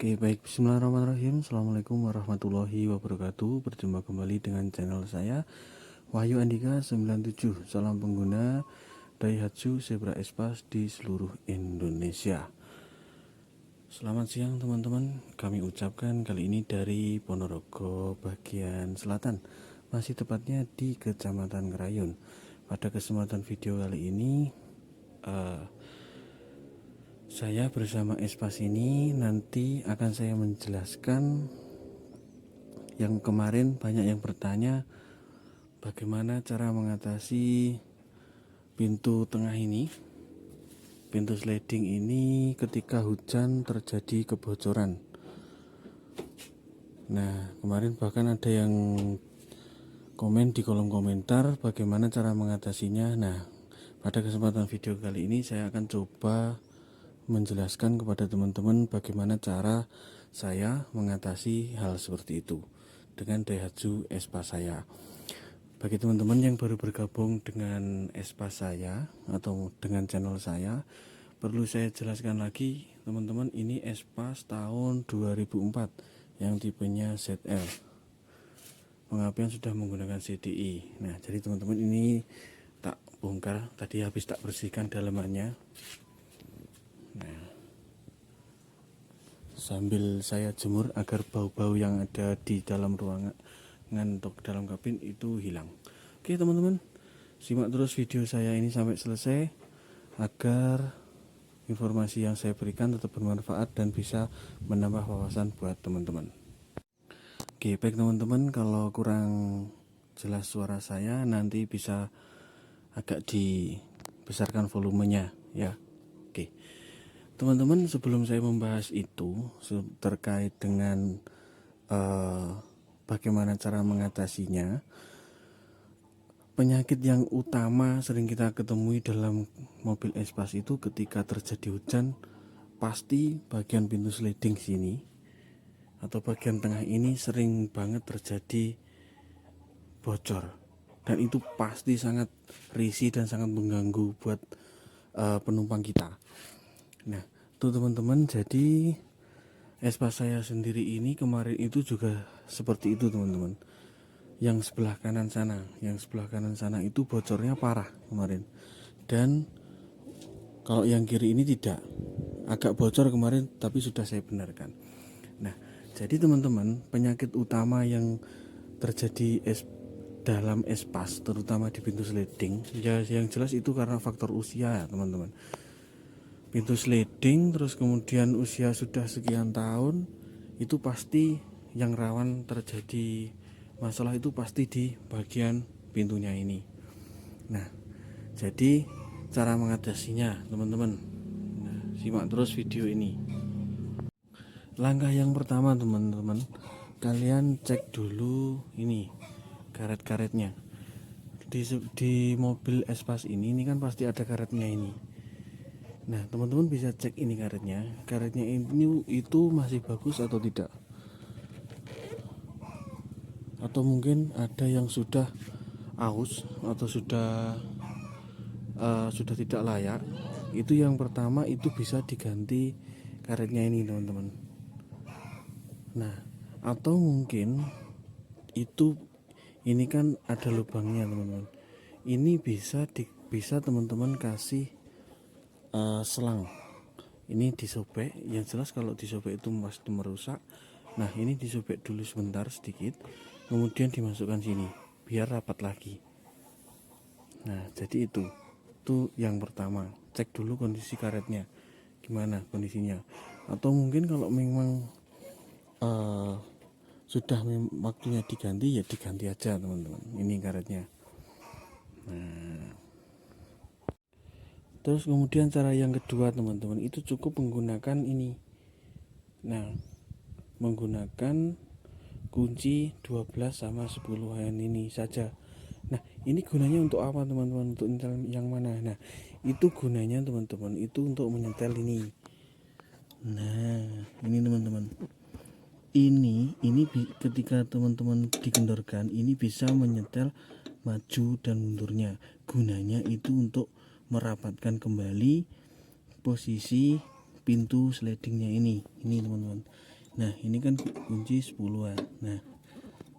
Oke, baik. Bismillahirrahmanirrahim. Assalamualaikum warahmatullahi wabarakatuh. Berjumpa kembali dengan channel saya, Wahyu Andika 97. Salam pengguna Daihatsu Zebra Espace di seluruh Indonesia. Selamat siang teman-teman. Kami ucapkan kali ini dari Ponorogo bagian selatan, masih tepatnya di Kecamatan Kerayun. Pada kesempatan video kali ini saya bersama Espas ini nanti akan saya menjelaskan yang kemarin banyak yang bertanya bagaimana cara mengatasi pintu tengah ini, pintu sliding ini ketika hujan terjadi kebocoran. Nah, kemarin bahkan ada yang komen di kolom komentar bagaimana cara mengatasinya. Nah, pada kesempatan video kali ini saya akan coba menjelaskan kepada teman-teman bagaimana cara saya mengatasi hal seperti itu dengan Daihatsu Espace saya. Bagi teman-teman yang baru bergabung dengan Espace saya atau dengan channel saya, perlu saya jelaskan lagi teman-teman, ini Espace tahun 2004 yang tipenya ZL, pengapian sudah menggunakan CDI. Nah, jadi teman-teman, ini tak bongkar, tadi habis tak bersihkan dalamannya. Nah, sambil saya jemur agar bau-bau yang ada di dalam ruangan untuk dalam kabin itu hilang. Oke teman-teman, simak terus video saya ini sampai selesai agar informasi yang saya berikan tetap bermanfaat dan bisa menambah wawasan buat teman-teman. Oke, baik teman-teman, kalau kurang jelas suara saya nanti bisa agak dibesarkan volumenya ya. Oke teman-teman, sebelum saya membahas itu terkait dengan bagaimana cara mengatasinya, penyakit yang utama sering kita ketemui dalam mobil Espace itu ketika terjadi hujan, pasti bagian pintu sliding sini atau bagian tengah ini sering banget terjadi bocor, dan itu pasti sangat risih dan sangat mengganggu buat penumpang kita. Nah, tuh teman-teman, jadi Espace saya sendiri ini kemarin itu juga seperti itu teman-teman. Yang sebelah kanan sana itu bocornya parah kemarin. Dan kalau yang kiri ini tidak, agak bocor kemarin tapi sudah saya benarkan. Nah, jadi teman-teman, penyakit utama yang terjadi dalam Espace, terutama di pintu sliding, ya yang jelas itu karena faktor usia ya teman-teman. Pintu sliding terus kemudian usia sudah sekian tahun, itu pasti yang rawan terjadi masalah itu pasti di bagian pintunya ini. Nah, jadi cara mengatasinya teman-teman, nah, simak terus video ini. Langkah yang pertama teman-teman, kalian cek dulu ini karet-karetnya. Di mobil Espace ini kan pasti ada karetnya ini. Nah, teman-teman bisa cek ini karetnya ini itu masih bagus atau tidak, atau mungkin ada yang sudah aus atau sudah tidak layak. Itu yang pertama, itu bisa diganti karetnya ini teman-teman. Nah, atau mungkin ini kan ada lubangnya teman-teman, ini bisa teman-teman kasih selang ini disobek. Yang jelas kalau disobek itu pasti merusak. Nah, ini disobek dulu sebentar sedikit, kemudian dimasukkan sini biar rapat lagi. Nah, jadi itu yang pertama, cek dulu kondisi karetnya gimana kondisinya. Atau mungkin kalau memang sudah waktunya diganti, ya diganti aja teman-teman ini karetnya. Nah, terus kemudian cara yang kedua teman-teman, itu cukup menggunakan ini. Nah, menggunakan kunci 12 sama 10-an ini saja. Nah, ini gunanya untuk apa teman-teman? Untuk nyetel yang mana? Nah, itu gunanya teman-teman itu untuk menyetel ini. Nah, ini teman-teman, ini ketika teman-teman dikendorkan, ini bisa menyetel maju dan mundurnya. Gunanya itu untuk merapatkan kembali posisi pintu slidingnya ini teman-teman. Nah ini kan kunci 10-an. Nah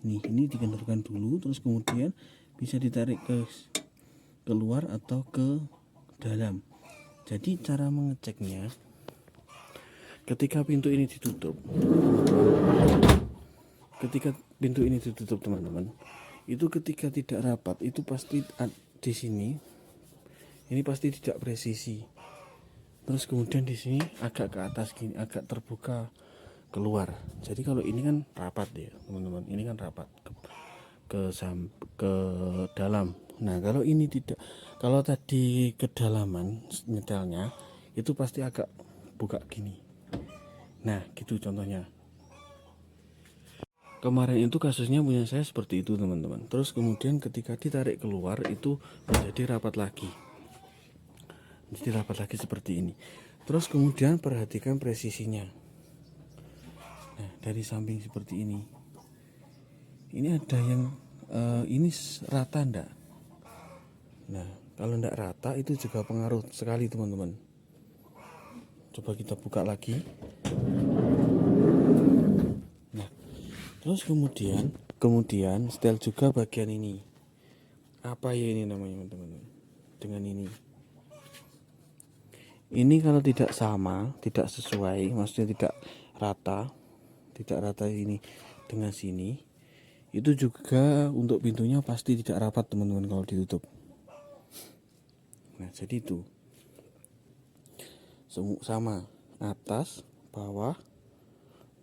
ini dikendorkan dulu, terus kemudian bisa ditarik ke keluar atau ke dalam. Jadi cara mengeceknya, ketika pintu ini ditutup, teman-teman, itu ketika tidak rapat itu pasti di sini ini pasti tidak presisi. Terus kemudian di sini agak ke atas gini, agak terbuka keluar. Jadi kalau ini kan rapat ya teman-teman, ini kan rapat ke dalam. Nah kalau ini tidak, kalau tadi kedalaman nyetelnya itu pasti agak buka gini. Nah gitu contohnya. Kemarin itu kasusnya punya saya seperti itu teman-teman. Terus kemudian ketika ditarik keluar itu menjadi rapat lagi. Jadi rapat lagi seperti ini. Terus kemudian perhatikan presisinya. Nah dari samping seperti ini. Ini ada yang ini rata enggak? Nah kalau enggak rata itu juga pengaruh sekali teman-teman. Coba kita buka lagi. Nah terus kemudian setel juga bagian ini. Apa ya ini namanya teman-teman? Dengan ini kalau tidak sama, tidak sesuai, maksudnya tidak rata ini dengan sini, itu juga untuk pintunya pasti tidak rapat teman-teman kalau ditutup. Nah jadi itu sama, atas bawah,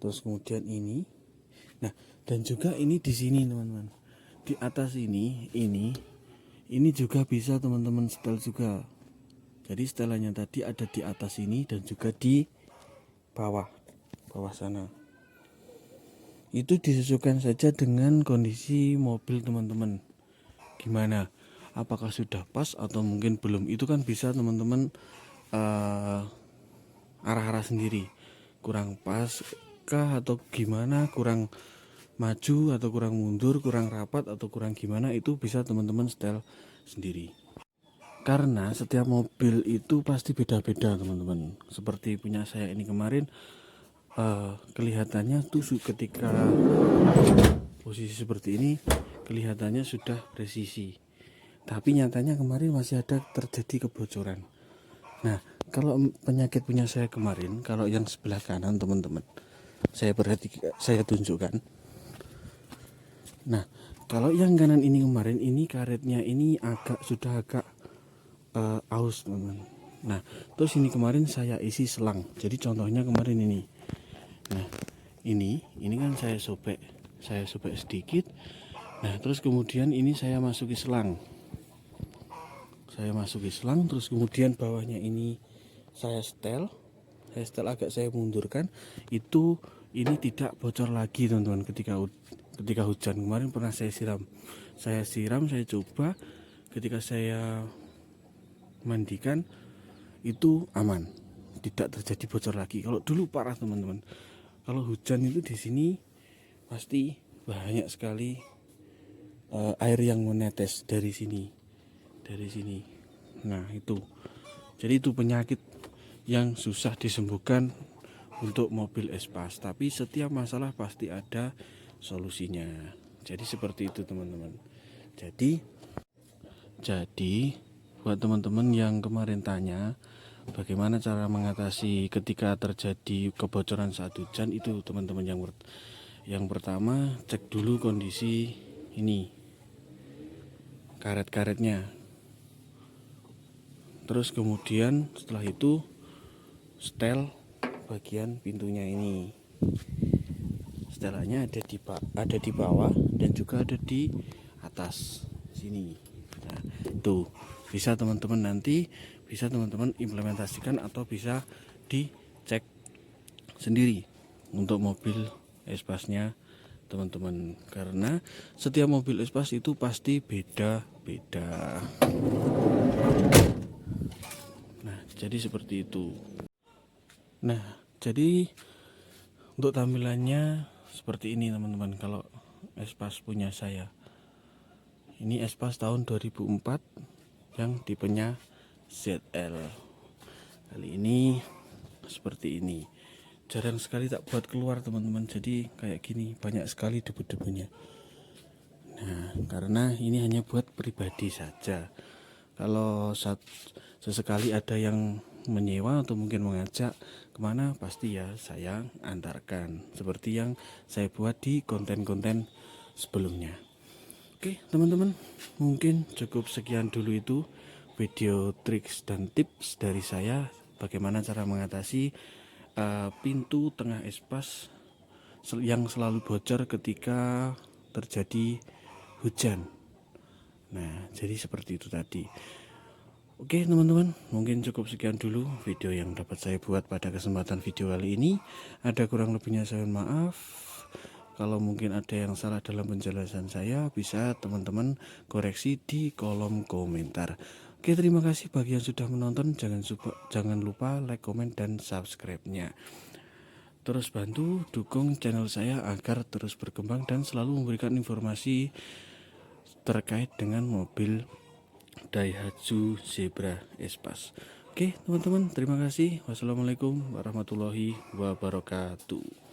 terus kemudian ini. Nah dan juga ini di sini teman-teman, di atas ini juga bisa teman-teman setel juga. Jadi setelannya tadi ada di atas ini dan juga di bawah sana. Itu disesuaikan saja dengan kondisi mobil teman-teman. Gimana? Apakah sudah pas atau mungkin belum? Itu kan bisa teman-teman arah-arah sendiri. Kurang pas kah atau gimana? Kurang maju atau kurang mundur, kurang rapat atau kurang gimana? Itu bisa teman-teman setel sendiri. Karena setiap mobil itu pasti beda-beda teman-teman. Seperti punya saya ini kemarin, kelihatannya tuh ketika posisi seperti ini kelihatannya sudah presisi, tapi nyatanya kemarin masih ada terjadi kebocoran. Nah kalau penyakit punya saya kemarin, kalau yang sebelah kanan teman-teman, saya tunjukkan. Nah kalau yang kanan ini kemarin, ini karetnya ini sudah agak aus teman-teman. Nah terus ini kemarin saya isi selang. Jadi contohnya kemarin ini. Nah ini kan saya sobek sedikit. Nah terus kemudian ini saya masuki selang. Terus kemudian bawahnya ini saya setel agak saya mundurkan. Itu ini tidak bocor lagi teman-teman. Ketika hujan kemarin pernah saya siram, saya coba ketika saya mandikan itu aman, tidak terjadi bocor lagi. Kalau dulu parah teman-teman, kalau hujan itu di sini pasti banyak sekali air yang menetes dari sini. Nah itu, jadi itu penyakit yang susah disembuhkan untuk mobil Espas, tapi setiap masalah pasti ada solusinya. Jadi seperti itu teman-teman. Jadi buat teman-teman yang kemarin tanya bagaimana cara mengatasi ketika terjadi kebocoran saat hujan, itu teman-teman yang pertama cek dulu kondisi ini karet-karetnya. Terus kemudian setelah itu setel bagian pintunya ini. Setelannya ada di bawah dan juga ada di atas sini. Nah, itu bisa teman-teman implementasikan atau bisa dicek sendiri untuk mobil Espasnya teman-teman, karena setiap mobil Espas itu pasti beda-beda. Nah jadi seperti itu. Nah jadi untuk tampilannya seperti ini teman-teman. Kalau Espas punya saya, ini Espas tahun 2004 yang tipenya ZL. Kali ini seperti ini. jarang sekali tak buat keluar teman-teman, jadi kayak gini banyak sekali debu-debunya. Nah, karena ini hanya buat pribadi saja. Kalau sesekali ada yang menyewa atau mungkin mengajak kemana, pasti ya saya antarkan, seperti yang saya buat di konten-konten sebelumnya. Oke teman-teman, mungkin cukup sekian dulu itu video triks dan tips dari saya bagaimana cara mengatasi pintu tengah espas yang selalu bocor ketika terjadi hujan. Nah, jadi seperti itu tadi. Oke teman-teman, mungkin cukup sekian dulu video yang dapat saya buat pada kesempatan video kali ini. Ada kurang lebihnya saya mohon maaf. Kalau mungkin ada yang salah dalam penjelasan saya, bisa teman-teman koreksi di kolom komentar. Oke, terima kasih bagi yang sudah menonton. Jangan lupa like, komen, dan subscribe-nya. Terus bantu dukung channel saya agar terus berkembang dan selalu memberikan informasi terkait dengan mobil Daihatsu Zebra Espace. Oke teman-teman, terima kasih. Wassalamualaikum warahmatullahi wabarakatuh.